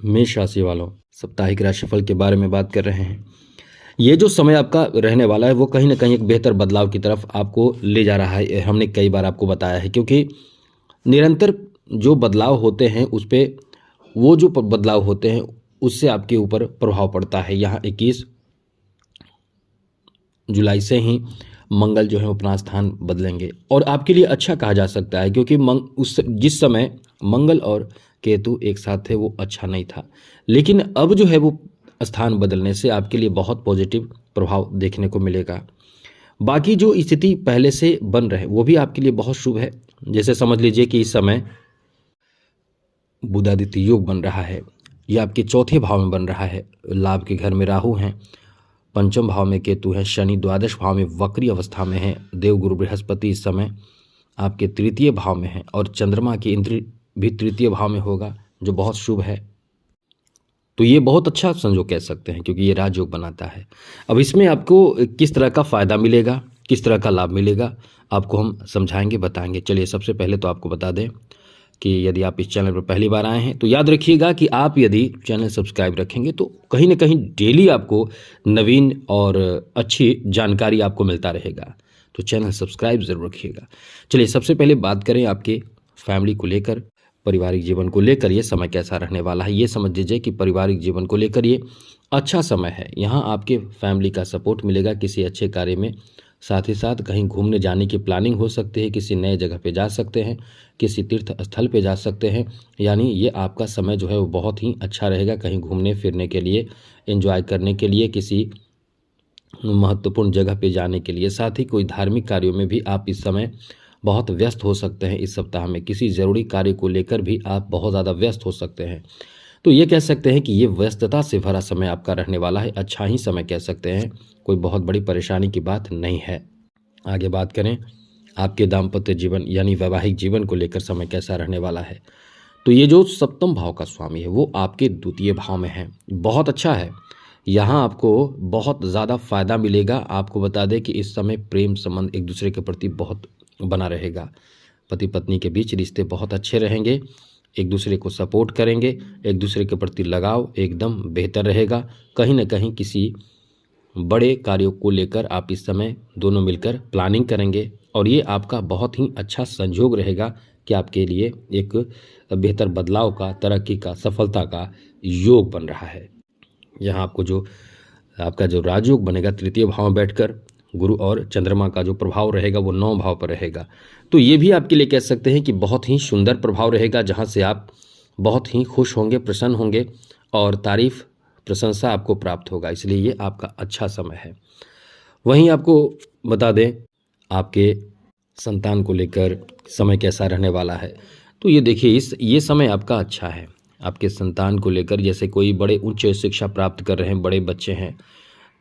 मेष राशि वालों, साप्ताहिक राशिफल के बारे में बात कर रहे हैं। ये जो समय आपका रहने वाला है वो कहीं न कहीं एक बेहतर बदलाव की तरफ आपको ले जा रहा है। हमने कई बार आपको बताया है, क्योंकि निरंतर जो बदलाव होते हैं उस पे वो जो बदलाव होते हैं उससे आपके ऊपर प्रभाव पड़ता है। यहाँ 21 जुलाई से ही मंगल जो है अपना स्थान बदलेंगे और आपके लिए अच्छा कहा जा सकता है, क्योंकि उस जिस समय मंगल और केतु एक साथ थे वो अच्छा नहीं था, लेकिन अब जो है वो स्थान बदलने से आपके लिए बहुत पॉजिटिव प्रभाव देखने को मिलेगा। बाकी जो स्थिति पहले से बन रहे वो भी आपके लिए बहुत शुभ है। जैसे समझ लीजिए कि इस समय बुधादित्य योग बन रहा है, यह आपके चौथे भाव में बन रहा है। लाभ के घर में राहु हैं, पंचम भाव में केतु है, शनि द्वादश भाव में वक्री अवस्था में है, देवगुरु बृहस्पति इस समय आपके तृतीय भाव में है और चंद्रमा की इंद्र भी तृतीय भाव में होगा, जो बहुत शुभ है। तो ये बहुत अच्छा संयोग कह सकते हैं, क्योंकि ये राजयोग बनाता है। अब इसमें आपको किस तरह का फ़ायदा मिलेगा, किस तरह का लाभ मिलेगा, आपको हम समझाएंगे, बताएंगे। चलिए, सबसे पहले तो आपको बता दें कि यदि आप इस चैनल पर पहली बार आए हैं तो याद रखिएगा कि आप यदि चैनल सब्सक्राइब रखेंगे तो कहीं ना कहीं डेली आपको नवीन और अच्छी जानकारी आपको मिलता रहेगा। तो चैनल सब्सक्राइब ज़रूर रखिएगा। चलिए, सबसे पहले बात करें आपके फैमिली को लेकर, पारिवारिक जीवन को लेकर ये समय कैसा रहने वाला है। ये समझ लीजिए कि पारिवारिक जीवन को लेकर ये अच्छा समय है। यहाँ आपके फैमिली का सपोर्ट मिलेगा किसी अच्छे कार्य में, साथ ही साथ कहीं घूमने जाने की प्लानिंग हो सकती है, किसी नए जगह पे जा सकते हैं, किसी तीर्थ स्थल पे जा सकते हैं। यानी ये आपका समय जो है वो बहुत ही अच्छा रहेगा कहीं घूमने फिरने के लिए, एंजॉय करने के लिए, किसी महत्वपूर्ण जगह पे जाने के लिए। साथ ही कोई धार्मिक कार्यों में भी आप इस समय बहुत व्यस्त हो सकते हैं। इस सप्ताह में किसी ज़रूरी कार्य को लेकर भी आप बहुत ज़्यादा व्यस्त हो सकते हैं। तो ये कह सकते हैं कि ये व्यस्तता से भरा समय आपका रहने वाला है। अच्छा ही समय कह सकते हैं, कोई बहुत बड़ी परेशानी की बात नहीं है। आगे बात करें आपके दाम्पत्य जीवन यानी वैवाहिक जीवन को लेकर समय कैसा रहने वाला है। तो ये जो सप्तम भाव का स्वामी है वो आपके द्वितीय भाव में है, बहुत अच्छा है। यहाँ आपको बहुत ज़्यादा फायदा मिलेगा। आपको बता दें कि इस समय प्रेम संबंध एक दूसरे के प्रति बहुत बना रहेगा। पति पत्नी के बीच रिश्ते बहुत अच्छे रहेंगे, एक दूसरे को सपोर्ट करेंगे, एक दूसरे के प्रति लगाव एकदम बेहतर रहेगा। कहीं ना कहीं किसी बड़े कार्यों को लेकर आप इस समय दोनों मिलकर प्लानिंग करेंगे और ये आपका बहुत ही अच्छा संयोग रहेगा कि आपके लिए एक बेहतर बदलाव का, तरक्की का, सफलता का योग बन रहा है। यहाँ आपको जो आपका जो राजयोग बनेगा तृतीय भाव में बैठकर, गुरु और चंद्रमा का जो प्रभाव रहेगा वो 9 भाव पर रहेगा। तो ये भी आपके लिए कह सकते हैं कि बहुत ही सुंदर प्रभाव रहेगा, जहाँ से आप बहुत ही खुश होंगे, प्रसन्न होंगे और तारीफ प्रशंसा आपको प्राप्त होगा। इसलिए ये आपका अच्छा समय है। वहीं आपको बता दें आपके संतान को लेकर समय कैसा रहने वाला है। तो ये देखिए, ये समय आपका अच्छा है। आपके संतान को लेकर, जैसे कोई बड़े उच्च शिक्षा प्राप्त कर रहे हैं, बड़े बच्चे हैं,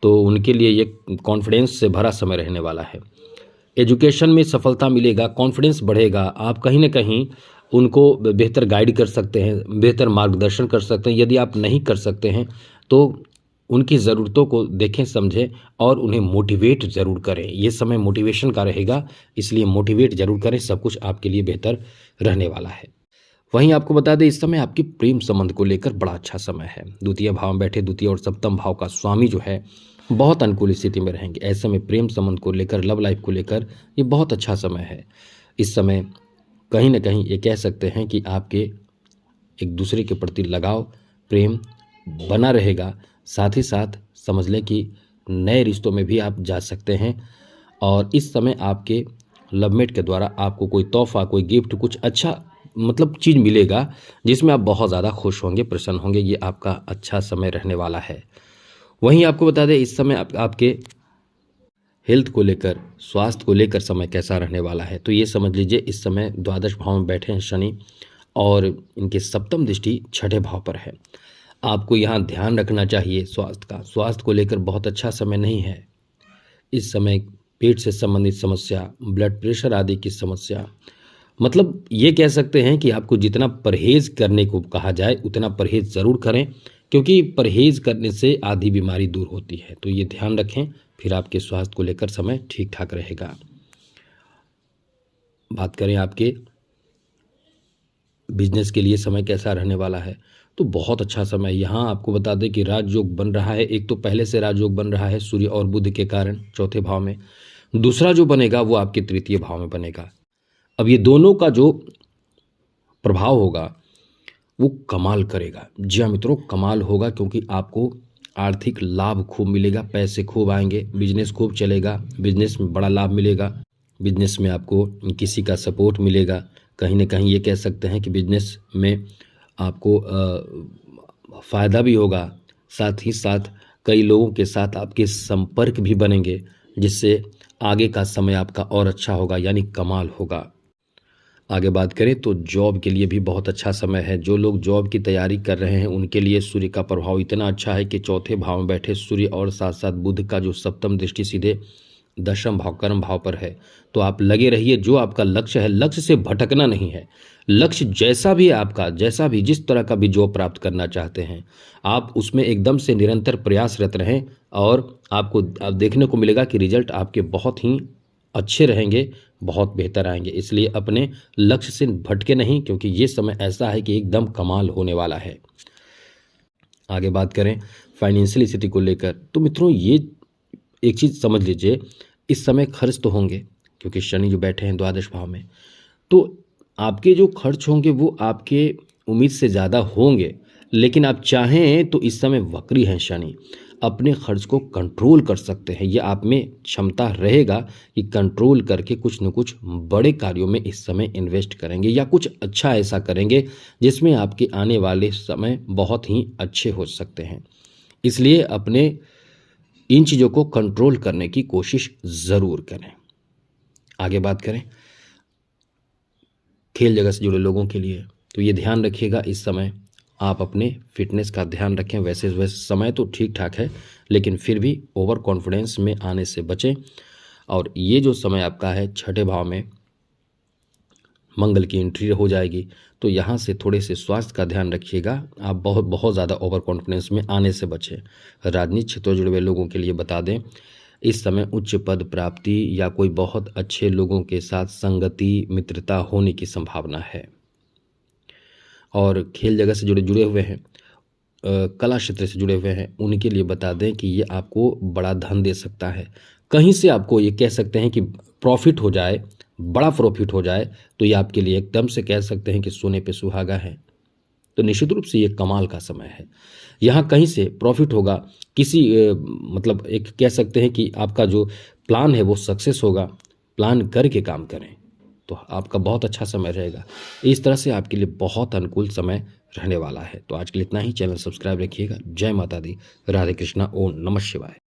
तो उनके लिए ये कॉन्फिडेंस से भरा समय रहने वाला है। एजुकेशन में सफलता मिलेगा, कॉन्फिडेंस बढ़ेगा। आप कहीं ना कहीं उनको बेहतर गाइड कर सकते हैं, बेहतर मार्गदर्शन कर सकते हैं। यदि आप नहीं कर सकते हैं तो उनकी ज़रूरतों को देखें, समझें और उन्हें मोटिवेट ज़रूर करें। ये समय मोटिवेशन का रहेगा, इसलिए मोटिवेट ज़रूर करें। सब कुछ आपके लिए बेहतर रहने वाला है। वहीं आपको बता दें इस समय आपके प्रेम संबंध को लेकर बड़ा अच्छा समय है। द्वितीय भाव में बैठे द्वितीय और सप्तम भाव का स्वामी जो है बहुत अनुकूल स्थिति में रहेंगे। ऐसे में प्रेम संबंध को लेकर, लव लाइफ को लेकर ये बहुत अच्छा समय है। इस समय कहीं ना कहीं ये कह सकते हैं कि आपके एक दूसरे के प्रति लगाव, प्रेम बना रहेगा। साथ ही साथ समझ लें कि नए रिश्तों में भी आप जा सकते हैं और इस समय आपके लवमेट के द्वारा आपको कोई तोहफा, कोई गिफ्ट, कुछ अच्छा मतलब चीज़ मिलेगा जिसमें आप बहुत ज़्यादा खुश होंगे, प्रसन्न होंगे। ये आपका अच्छा समय रहने वाला है। वहीं आपको बता दें इस समय आपके हेल्थ को लेकर, स्वास्थ्य को लेकर समय कैसा रहने वाला है। तो ये समझ लीजिए इस समय द्वादश भाव में बैठे हैं शनि और इनके सप्तम दृष्टि छठे भाव पर है। आपको यहाँ ध्यान रखना चाहिए स्वास्थ्य का। स्वास्थ्य को लेकर बहुत अच्छा समय नहीं है। इस समय पेट से संबंधित समस्या, ब्लड प्रेशर आदि की समस्या, मतलब ये कह सकते हैं कि आपको जितना परहेज़ करने को कहा जाए उतना परहेज़ ज़रूर करें, क्योंकि परहेज़ करने से आधी बीमारी दूर होती है। तो ये ध्यान रखें, फिर आपके स्वास्थ्य को लेकर समय ठीक ठाक रहेगा। बात करें आपके बिजनेस के लिए समय कैसा रहने वाला है। तो बहुत अच्छा समय है। यहाँ आपको बता दें कि राजयोग बन रहा है, एक तो पहले से राजयोग बन रहा है सूर्य और बुध के कारण चौथे भाव में, दूसरा जो बनेगा वो आपके तृतीय भाव में बनेगा। अब ये दोनों का जो प्रभाव होगा वो कमाल करेगा। जी हाँ मित्रों, कमाल होगा, क्योंकि आपको आर्थिक लाभ खूब मिलेगा, पैसे खूब आएंगे, बिजनेस खूब चलेगा, बिजनेस में बड़ा लाभ मिलेगा, बिजनेस में आपको किसी का सपोर्ट मिलेगा। कहीं ना कहीं ये कह सकते हैं कि बिजनेस में आपको फ़ायदा भी होगा, साथ ही साथ कई लोगों के साथ आपके संपर्क भी बनेंगे, जिससे आगे का समय आपका और अच्छा होगा, यानी कमाल होगा। आगे बात करें तो जॉब के लिए भी बहुत अच्छा समय है। जो लोग जॉब की तैयारी कर रहे हैं उनके लिए सूर्य का प्रभाव इतना अच्छा है कि चौथे भाव में बैठे सूर्य और साथ साथ बुध का जो सप्तम दृष्टि सीधे दशम भाव कर्म भाव पर है। तो आप लगे रहिए, जो आपका लक्ष्य है, लक्ष्य से भटकना नहीं है। लक्ष्य जैसा भी आपका, जैसा भी जिस तरह का भी जॉब प्राप्त करना चाहते हैं, आप उसमें एकदम से निरंतर प्रयासरत रहें और आपको आप देखने को मिलेगा कि रिजल्ट आपके बहुत ही अच्छे रहेंगे, बहुत बेहतर आएंगे। इसलिए अपने लक्ष्य से भटके नहीं, क्योंकि ये समय ऐसा है कि एकदम कमाल होने वाला है। आगे बात करें फाइनेंशियल स्थिति को लेकर, तो मित्रों ये एक चीज़ समझ लीजिए, इस समय खर्च तो होंगे, क्योंकि शनि जो बैठे हैं द्वादश भाव में, तो आपके जो खर्च होंगे वो आपके उम्मीद से ज़्यादा होंगे। लेकिन आप चाहें तो इस समय वक्री हैं शनि, अपने खर्च को कंट्रोल कर सकते हैं। ये आप में क्षमता रहेगा कि कंट्रोल करके कुछ न कुछ बड़े कार्यों में इस समय इन्वेस्ट करेंगे, या कुछ अच्छा ऐसा करेंगे जिसमें आपके आने वाले समय बहुत ही अच्छे हो सकते हैं। इसलिए अपने इन चीज़ों को कंट्रोल करने की कोशिश ज़रूर करें। आगे बात करें खेल जगत से जुड़े लोगों के लिए, तो ये ध्यान रखिएगा इस समय आप अपने फिटनेस का ध्यान रखें। वैसे समय तो ठीक ठाक है, लेकिन फिर भी ओवर कॉन्फिडेंस में आने से बचें। और ये जो समय आपका है छठे भाव में मंगल की एंट्री हो जाएगी, तो यहाँ से थोड़े से स्वास्थ्य का ध्यान रखिएगा। आप बहुत ज़्यादा ओवर कॉन्फिडेंस में आने से बचें। राजनीतिक क्षेत्र से जुड़े हुए लोगों के लिए बता दें, इस समय उच्च पद प्राप्ति या कोई बहुत अच्छे लोगों के साथ संगति, मित्रता होने की संभावना है। और खेल जगत से जुड़े हुए हैं, कला क्षेत्र से जुड़े हुए हैं, उनके लिए बता दें कि ये आपको बड़ा धन दे सकता है। कहीं से आपको ये कह सकते हैं कि प्रॉफिट हो जाए, बड़ा प्रॉफिट हो जाए, तो ये आपके लिए एकदम से कह सकते हैं कि सोने पे सुहागा है। तो निश्चित रूप से ये कमाल का समय है। यहाँ कहीं से प्रॉफिट होगा, किसी मतलब एक कह सकते हैं कि आपका जो प्लान है वो सक्सेस होगा। प्लान करके काम करें तो आपका बहुत अच्छा समय रहेगा। इस तरह से आपके लिए बहुत अनुकूल समय रहने वाला है। तो आज के लिए इतना ही। चैनल सब्सक्राइब रखिएगा। जय माता दी, राधे कृष्णा, ओम नमः शिवाय।